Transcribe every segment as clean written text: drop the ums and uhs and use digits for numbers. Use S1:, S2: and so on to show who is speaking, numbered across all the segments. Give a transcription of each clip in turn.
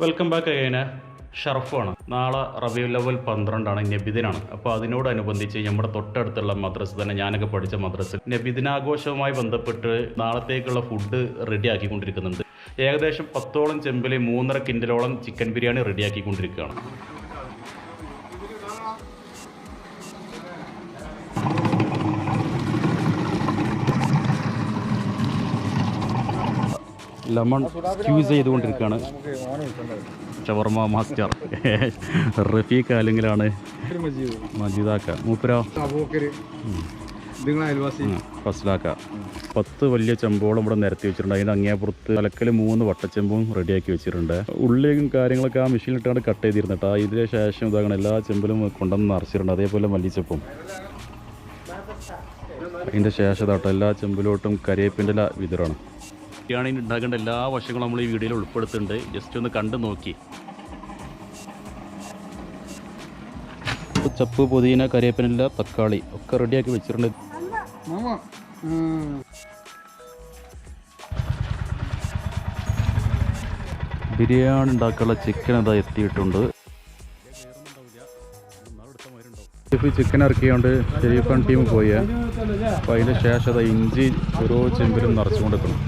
S1: Welcome back again. ഷറഫാണ്. നാളെ റബീഉൽ അവ്വൽ 12 നബിദിനാണ്. അപ്പോൾ അതിനോടനുബന്ധിച്ച് നമ്മുടെ തൊട്ടടുത്തുള്ള മദ്രസ തന്നെ, ഞാനൊക്കെ പഠിച്ച മദ്രസ, നബിദിനാഘോഷവുമായി ബന്ധപ്പെട്ട് നാളത്തേക്കുള്ള ഫുഡ് റെഡിയാക്കിക്കൊണ്ടിരിക്കുന്നുണ്ട്. ഏകദേശം 10ഓളം ചെമ്പിൽ 3.5 കിൻഡലോളം ചിക്കൻ ബിരിയാണി റെഡിയാക്കിക്കൊണ്ടിരിക്കുകയാണ്. ലെമൺ സ്ക്യൂസ് ചെയ്തുകൊണ്ടിരിക്കുകയാണ് ഷവർമ മാസ്റ്റർ റഫീഖ്. അല്ലെങ്കിലാണ് മജീദാക്ക. മൂപ്പരോ ഫസ്ലാക്ക. 10 വലിയ ചെമ്പോളം ഇവിടെ നിരത്തി വെച്ചിട്ടുണ്ട്. അതിൻ്റെ അങ്ങേപ്പുറത്ത് തലക്കൽ 3 വട്ടച്ചെമ്പും റെഡിയാക്കി വെച്ചിട്ടുണ്ട്. ഉള്ളിയും കാര്യങ്ങളൊക്കെ ആ മെഷീനിലിട്ടാണ് കട്ട് ചെയ്തിരുന്നിട്ട് ഇതിന് ശേഷം ഇതാകണം എല്ലാ ചെമ്പിലും കൊണ്ടുവന്ന് നിറച്ചിട്ടുണ്ട്. അതേപോലെ മല്ലിച്ചപ്പും. അതിൻ്റെ ശേഷം ഇതാട്ടോ എല്ലാ ചെമ്പിലോട്ടും കരിവേപ്പിൻ്റെ ഇല വിതറാണ്. ബിരിയാണി ഉണ്ടാക്കേണ്ട എല്ലാ വശങ്ങളും നമ്മൾ ഈ വീഡിയോയിൽ ഉൾപ്പെടുത്തുന്നുണ്ട്. ജസ്റ്റ് ഒന്ന് കണ്ടു നോക്കി. ചപ്പ്, പുതിന, കരിവേപ്പിനില, തക്കാളി ഒക്കെ റെഡിയാക്കി വെച്ചിട്ടുണ്ട്. ബിരിയാണി ഉണ്ടാക്കാനുള്ള ചിക്കൻ അതാ എത്തിയിട്ടുണ്ട്. ചിക്കൻ ഇറക്കിയോണ്ട് ഷെരീഫാൻ ടീം പോയി. അപ്പോൾ അതിൻ്റെ ശേഷം അതാ ഇഞ്ചി ഓരോ ചെമ്പിലും നിറച്ചുകൊണ്ട് വെക്കണം.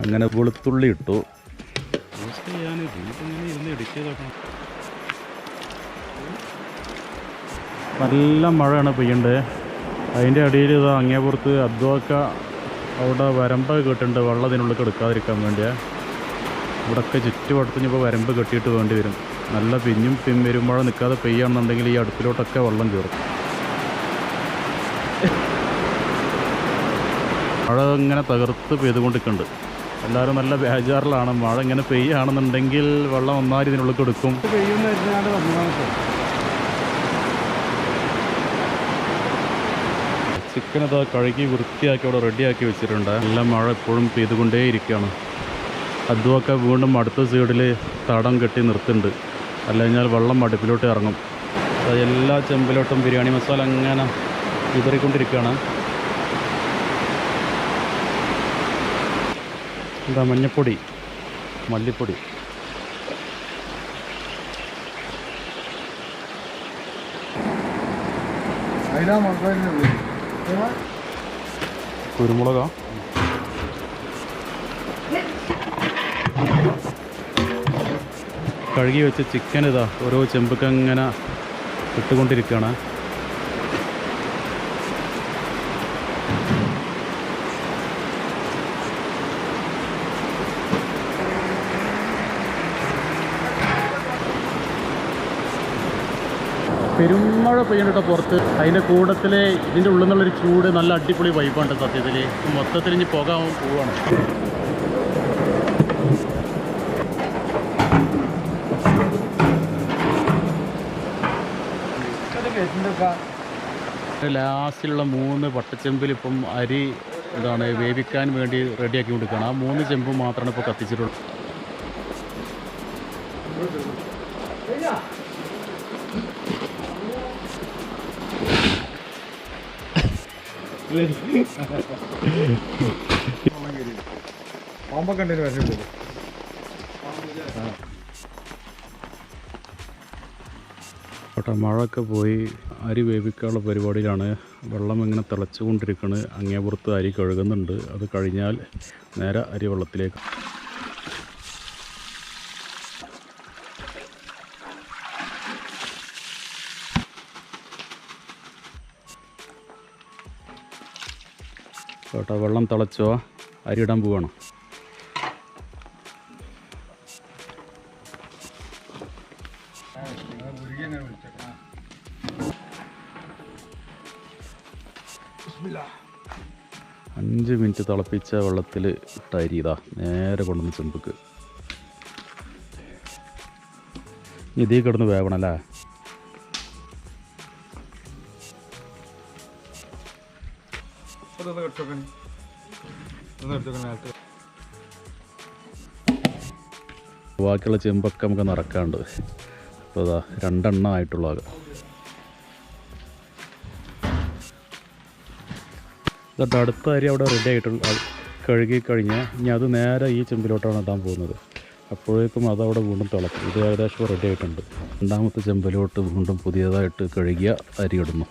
S1: അങ്ങനെ വെളുത്തുള്ളി ഇട്ടു. നല്ല മഴയാണ് പെയ്യണ്ടേ. അതിൻ്റെ അടിയിൽ ഇതാ അങ്ങേപ്പുറത്ത് അദ്വാക്ക അവിടെ വരമ്പ് കെട്ടുണ്ട്, വെള്ളം അതിനുള്ളിൽ എടുക്കാതിരിക്കാൻ വേണ്ടിയാണ്. ഇവിടെയൊക്കെ ചുറ്റുവട്ടത്തിനിപ്പോൾ വരമ്പ് കെട്ടിയിട്ട് വേണ്ടി വരും. നല്ല പിഞ്ഞും വരുമ്പോൾ നിൽക്കാതെ പെയ്യാണെന്നുണ്ടെങ്കിൽ ഈ അടുപ്പിലോട്ടൊക്കെ വെള്ളം കയറും. മഴ ഇങ്ങനെ തകർത്ത് പെയ്തുകൊണ്ടിരിക്കുന്നുണ്ട്. എല്ലാവരും നല്ല ബേജാറിലാണ്. മഴ ഇങ്ങനെ പെയ്യുകയാണെന്നുണ്ടെങ്കിൽ വെള്ളം ഒന്നാരി ഇതിനുള്ളിൽ എടുക്കും. ചിക്കൻ അത് കഴുകി വൃത്തിയാക്കി അവിടെ റെഡിയാക്കി വെച്ചിട്ടുണ്ട്. നല്ല മഴ എപ്പോഴും പെയ്തുകൊണ്ടേയിരിക്കുകയാണ്. അതുമൊക്കെ വീണ്ടും അടുത്ത സൈഡിൽ തടം കെട്ടി നിർത്തുന്നുണ്ട്. അല്ലെങ്കിൽ വെള്ളം അടുപ്പിലോട്ട് ഇറങ്ങും. എല്ലാ ചെമ്പിലോട്ടും ബിരിയാണി മസാല അങ്ങനെ വിതറിക്കൊണ്ടിരിക്കുകയാണ്. എന്താ മഞ്ഞപ്പൊടി, മല്ലിപ്പൊടി, കുരുമുളക, കഴുകി വെച്ച ചിക്കൻ ഇതാ ഓരോ ചെമ്പൊക്കെ അങ്ങനെ ഇട്ടുകൊണ്ടിരിക്കുകയാണ്. പെരുമഴ പെയ്യണ്ട പുറത്ത്. അതിൻ്റെ കൂട്ടത്തിൽ ഇതിൻ്റെ ഉള്ളിൽ നിന്നുള്ളൊരു ചൂട് നല്ല അടിപൊളി വൈബാണ് സത്യത്തിൽ. മൊത്തത്തിൽ ഇനി പോകാൻ പോവാണ്. ലാസ്റ്റിലുള്ള 3 വട്ടച്ചെമ്പിൽ ഇപ്പം അരി വേവിക്കാൻ വേണ്ടി റെഡിയാക്കി കൊടുക്കുകയാണ്. ആ 3 ചെമ്പ് മാത്രമാണ് ഇപ്പോൾ കത്തിച്ചിട്ടുള്ളത്. മഴയൊക്കെ പോയി അരി വേവിക്കാനുള്ള പരിപാടിയിലാണ്. വെള്ളം ഇങ്ങനെ തിളച്ചുകൊണ്ടിരിക്കുകയാണ്. അങ്ങേപ്പുറത്ത് അരി കഴുകുന്നുണ്ട്. അത് കഴിഞ്ഞാൽ നേരെ അരി വെള്ളത്തിലേക്ക്. വെള്ളം തിളച്ചോ, അരി ഇടാൻ പോവാണ്. അഞ്ച് മിനിറ്റ് തിളപ്പിച്ച വെള്ളത്തിൽ ഇട്ട അരി ഇതാ നേരെ കൊണ്ടുവന്ന് ചെമ്പക്ക്. ഇതേ കിടന്ന് വേവണം അല്ലേ. ബാക്കിയുള്ള ചെമ്പൊക്കെ നമുക്ക് നിറക്കാണ്ട്. അപ്പോൾ അതാ 2 എണ്ണം ആയിട്ടുള്ള ഇതൊട്ട് അടുത്ത അരി അവിടെ റെഡി ആയിട്ടുള്ള കഴുകി കഴിഞ്ഞാൽ ഇനി അത് നേരെ ഈ ചെമ്പിലോട്ടാണ് ഇടാൻ പോകുന്നത്. അപ്പോഴേക്കും അതവിടെ വീണ്ടും തിളക്കും. ഇത് ഏകദേശം റെഡി ആയിട്ടുണ്ട്. രണ്ടാമത്തെ ചെമ്പിലോട്ട് വീണ്ടും പുതിയതായിട്ട് കഴുകിയ അരി ഇടുന്നു.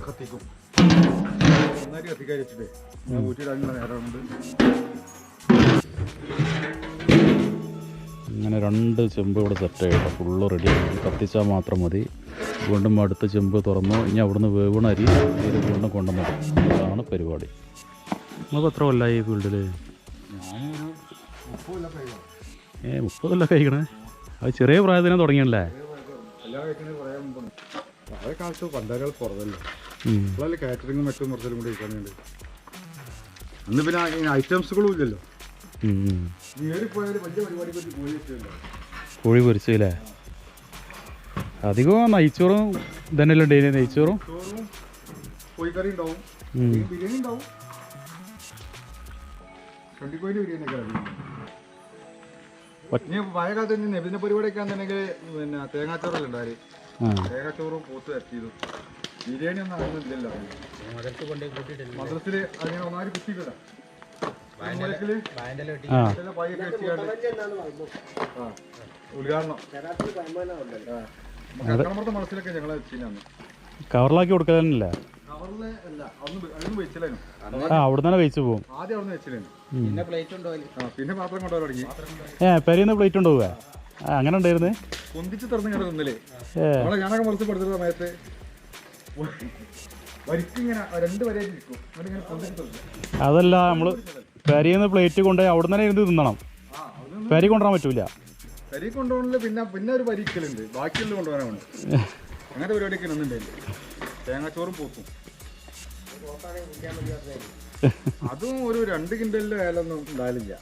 S2: കത്തിക്കും ഒന്നായിട്ട് കത്തിക്കാൻ വെച്ചിട്ട് ഞാൻ വീട്ടിലിടാനുള്ള നേരമുണ്ട്.
S1: ഇങ്ങനെ 2 ചെമ്പ് ഇവിടെ സെറ്റ് ആയിട്ട് ഫുള്ള് റെഡി. കത്തിച്ചാൽ മാത്രം മതി. വീണ്ടും അടുത്ത ചെമ്പ് തുറന്നു. ഇനി അവിടുന്ന് വേവണ അരി ഇത് വീണ്ടും കൊണ്ടുവന്നിടും. അതാണ് പരിപാടി. നമുക്ക് എത്ര കൊല്ലമായി ഈ ഫീൽഡിൽ?
S2: ഞാനൊരു
S1: 30 കൊല്ലം കഴിക്കണേ. അത് ചെറിയ പ്രായത്തിനെ തുടങ്ങിയല്ലേ?
S2: എല്ലാ കഴിക്കുന്നത് പറയാൻ മുമ്പ് പഴയ കാലത്ത് പണ്ടാരികൾ കുറവല്ലേ. ഇപ്പോഴല്ലേ കാറ്ററിങ്ങും മറ്റും കുറച്ചും കൂടി കഴിക്കാനുണ്ട്. അന്ന് പിന്നെ ഐറ്റംസുകളും ഇല്ലല്ലോ. പോയാലും വലിയ പരിപാടി പറ്റി
S1: കോഴി പൊരിച്ചില്ലേ? അധികം നെയ്ച്ചോറും തന്നെയല്ലേ ഉണ്ടായിരുന്നു. നെയ്ച്ചോറും
S2: കോഴിക്കറി ഉണ്ടാവും, ബിരിയാണി ഉണ്ടാവും. 20 കോഴിൻ്റെ ബിരിയാണി ഒക്കെ ഇനി പഴയ കാലത്ത് നബിദിന പരിപാടിയൊക്കെ ആണെന്നുണ്ടെങ്കിൽ പിന്നെ തേങ്ങാച്ചോറല്ലേ ഉണ്ടായി. തേങ്ങാച്ചോറും പോത്ത് വരട്ടിയതും. ബിരിയാണി ഒന്നും അറിയുന്നില്ലല്ലോ. മദ്രസിൽ അങ്ങനെ ഒന്നാമത് കുത്തിയിട്ടില്ല. ഉദ്ഘാടനം കക്കടമ്പുറത്തെ മനസ്സിലൊക്കെ ഞങ്ങളെ വെച്ചില്ലാന്ന്.
S1: കവറിലാക്കി കൊടുക്കലല്ല.
S2: കവറില് അല്ല, അതൊന്നും വെച്ചില്ലായിരുന്നു.
S1: അവിടെ തന്നെ വെച്ച് പോകും.
S2: ആദ്യം അവിടെ വെച്ചില്ലായിരുന്നു. പിന്നെ പാത്രം കൊണ്ടുപോകാൻ തുടങ്ങി.
S1: പെരിന്ന് പ്ലേറ്റ് കൊണ്ടുപോവുക. അങ്ങനെ ഉണ്ടായിരുന്നേ.
S2: പൊന്തിച്ച് തുറന്ന് ഇങ്ങനെ തിന്നില്ലേ. നമ്മളെ ഞാനൊക്കെ മറിച്ച് പഠിച്ച സമയത്ത് വരിക്കിങ്ങനെ 2 വരെയായിട്ട് ഇരിക്കും. അതിങ്ങനെ പൊന്തിച്ച് തുറന്നു.
S1: അതല്ല, നമ്മള് പെരിന്ന് പ്ലേറ്റ് കൊണ്ടുപോയി അവിടെ തന്നെ ഇരുന്ന് തിന്നണം. പെരി കൊണ്ടുവരാൻ പറ്റൂല.
S2: പെരി കൊണ്ടുപോകണില്ല. പിന്നെ ഒരു വരിക്കലുണ്ട്, ബാക്കിയുള്ള കൊണ്ടുപോകാനാണ്. അങ്ങനത്തെ പരിപാടിയൊക്കെ ഒന്നുണ്ടായില്ല. തേങ്ങാച്ചോറും പോത്തും അതും ഒരു 2 കിൻഡലിൻ്റെ വേലൊന്നും ഉണ്ടാവില്ല.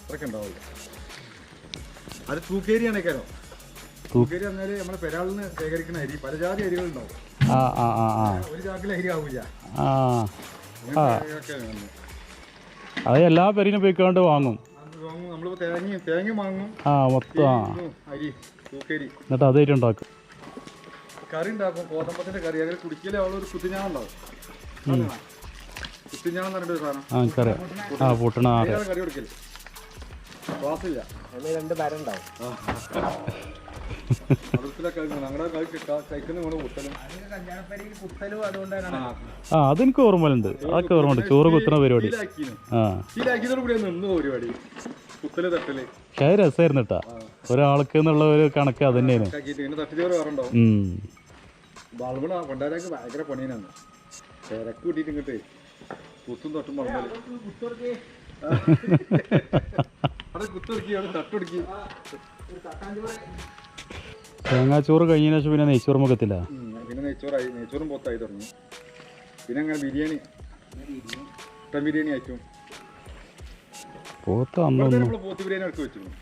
S2: അത്രയൊക്കെ ഉണ്ടാവില്ല. അത് തൂക്കേരിയാണ് കേരള. തൂക്കേരി പറഞ്ഞാൽ നമ്മളെ പെരാളിൽ നിന്ന് ശേഖരിക്കുന്ന അരി, പല ജാതി അരികളുണ്ടാവും. ഒരു ചാക്കിൽ അരി ആവില്ല.
S1: അത് എല്ലാ പെരിനും പോയിക്കാണ്ട് വാങ്ങും.
S2: നമ്മളിപ്പോ തേങ്ങ വാങ്ങും. അരി തൂക്കേരി.
S1: എന്നിട്ട് അതായിട്ട് ഉണ്ടാക്കും.
S2: കറി ഉണ്ടാക്കും. കോതമ്പത്തിന്റെ കറി. അങ്ങനെ കുടിക്കലേ അവളൊരു കുത്തിഞ്ഞാൻ ഉണ്ടാവും. കുത്തിഞ്ഞാൻ എന്ന് പറഞ്ഞിട്ട് സാധനം കറി കൊടുക്കല്. ക്ലാസ്സില്ല. 2 പേരുണ്ടാവും.
S1: അതെനിക്ക് ഓർമ്മയുണ്ട്. അതൊക്കെ ഓർമ്മയുണ്ട്. ചോറ് കുത്തുന്ന പരിപാടി. പക്ഷേ രസമായിരുന്നു കേട്ടാ. ഒരാൾക്ക് എന്നുള്ള ഒരു കണക്ക് അത് തന്നെയാണ്.
S2: ഭയങ്കര പണിയാണ്. തിരക്ക് കൂട്ടിട്ട് ഇങ്ങോട്ട് കുത്തും തൊട്ടും
S1: തേങ്ങാച്ചോറ് കഴിഞ്ഞതിന് ശേഷം പിന്നെ നെയ്ച്ചോറും എത്തില്ല.
S2: പിന്നെ നെയ്ച്ചോറും പോത്തായി തുടങ്ങി. പിന്നെ അങ്ങനെ ബിരിയാണി, മട്ടൻ ബിരിയാണി ആയിട്ടും
S1: പോത്ത് അന്ന്
S2: പോത്ത് ബിരിയാണി അടുത്ത് വെച്ചിരുന്നു.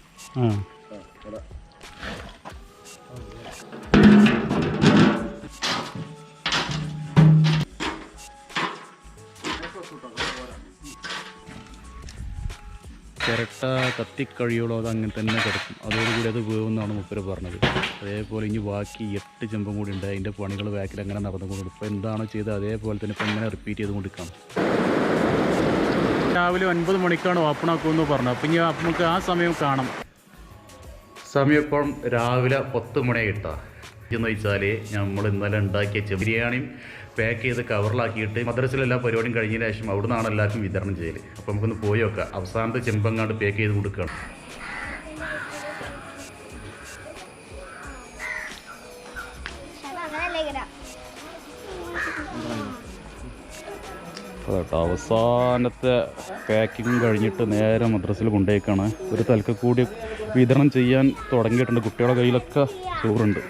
S1: ചിരട്ട കത്തിക്കഴിയോളം അത് അങ്ങനെ തന്നെ കിടക്കും. അതോടുകൂടി അത് വേവുമെന്നാണ് മുപ്പര് പറഞ്ഞത്. അതേപോലെ ഇനി ബാക്കി 8 ചെമ്പും കൂടി ഉണ്ട്. അതിൻ്റെ പണികൾ ബാക്കിൽ അങ്ങനെ നടന്നുകൊണ്ടിരിക്കും. ഇപ്പോൾ എന്താണോ ചെയ്തത് അതേപോലെ തന്നെ ഇപ്പം ഇങ്ങനെ റിപ്പീറ്റ് ചെയ്തുകൊണ്ടിരിക്കണം. രാവിലെ 9 മണിക്കാണ് ഓപ്പൺ ആക്കുമെന്ന് പറഞ്ഞു. അപ്പം ഇനി നമുക്ക് ആ സമയം കാണാം. സമയം ഇപ്പം രാവിലെ 10 മണിയായിട്ടാണ്. എന്ന് വെച്ചാൽ നമ്മൾ ഇന്നലെ ഉണ്ടാക്കിയ ബിരിയാണിയും പാക്ക് ചെയ്ത് കവറിലാക്കിയിട്ട് മദ്രസിലെല്ലാ പരിപാടിയും കഴിഞ്ഞതിന് ശേഷം അവിടെ നിന്നാണ് എല്ലാവർക്കും വിതരണം ചെയ്യൽ. അപ്പോൾ നമുക്കൊന്ന് പോയി നോക്കാം. അവസാനത്തെ ചെമ്പങ്ങാണ്ട് പാക്ക് ചെയ്ത് കൊടുക്കുകയാണ്. കേട്ടോ അവസാനത്തെ പാക്കിങ് കഴിഞ്ഞിട്ട് നേരെ മദ്രസിൽ കൊണ്ടുപോയിക്കാണ്. ഒരു തലക്ക് കൂടി വിതരണം ചെയ്യാൻ തുടങ്ങിയിട്ടുണ്ട്. കുട്ടികളുടെ കയ്യിലൊക്കെ ചോറുണ്ട്.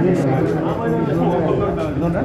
S2: ഇതുകൊണ്ട്